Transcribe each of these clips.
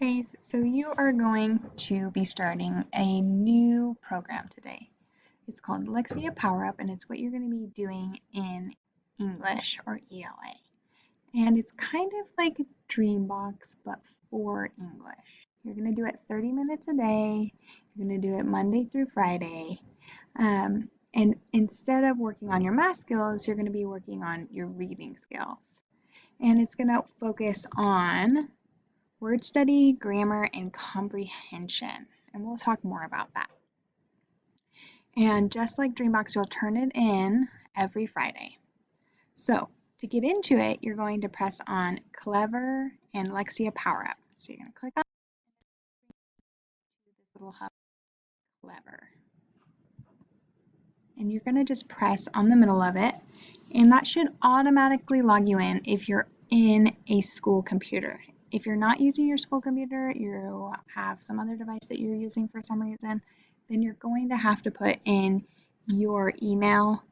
Guys, so you are going to be starting a new program today. It's called Lexia PowerUp, and it's what you're going to be doing in English or ELA. And it's kind of like Dreambox, but for English. You're going to do it 30 minutes a day. You're going to do it Monday through Friday. And instead of working on your math skills, you're going to be working on your reading skills. And it's going to focus on word study, grammar, and comprehension. And we'll talk more about that. And just like Dreambox, you'll turn it in every Friday. So to get into it, you're going to press on Clever and Lexia PowerUp. So you're going to click on this little hub, Clever. And you're going to just press on the middle of it. And that should automatically log you in if you're in a school computer. If you're not using your school computer, you have some other device that you're using for some reason, then you're going to have to put in your email,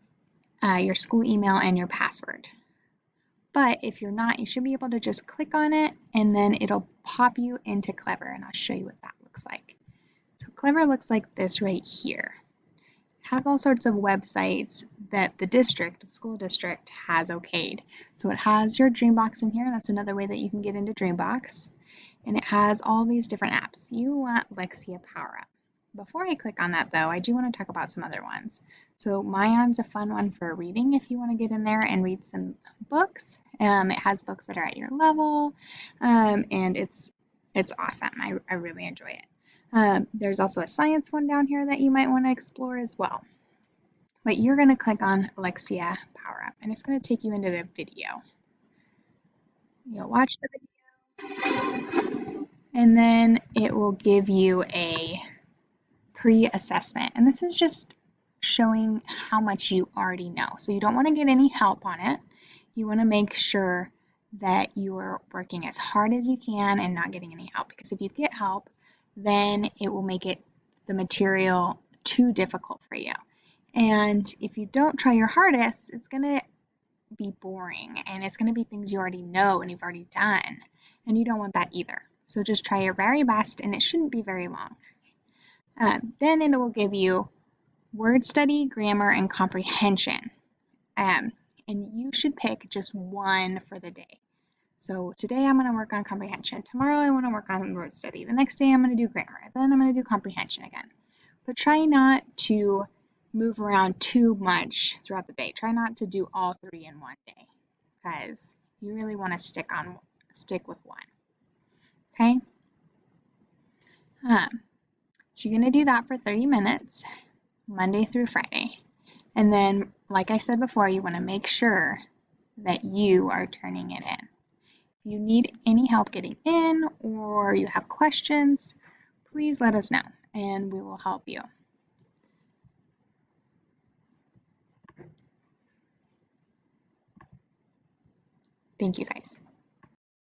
your school email, and your password. But if you're not, you should be able to just click on it and then it'll pop you into Clever, and I'll show you what that looks like. So Clever looks like this right here. It has all sorts of websites that the school district has okayed. So it has your Dreambox in here. That's another way that you can get into Dreambox. And it has all these different apps. You want Lexia PowerUp. Before I click on that though, I do want to talk about some other ones. So Myon's a fun one for reading if you want to get in there and read some books. It has books that are at your level, and it's awesome. I really enjoy it. There's also a science one down here that you might want to explore as well. But you're going to click on Lexia PowerUp, and it's going to take you into the video. You'll watch the video, and then it will give you a pre-assessment. And this is just showing how much you already know. So you don't want to get any help on it. You want to make sure that you are working as hard as you can and not getting any help. Because if you get help, then it will make the material too difficult for you. And if you don't try your hardest, it's going to be boring and it's going to be things you already know and you've already done. And you don't want that either. So just try your very best, and it shouldn't be very long. Then it will give you word study, grammar, and comprehension. And you should pick just one for the day. So today I'm going to work on comprehension. Tomorrow I want to work on word study. The next day I'm going to do grammar. Then I'm going to do comprehension again. But try not to move around too much throughout the day. Try not to do all three in one day because you really want to stick with one. Okay? So you're going to do that for 30 minutes, Monday through Friday. And then, like I said before, you want to make sure that you are turning it in. If you need any help getting in or you have questions, please let us know and we will help you. Thank you guys.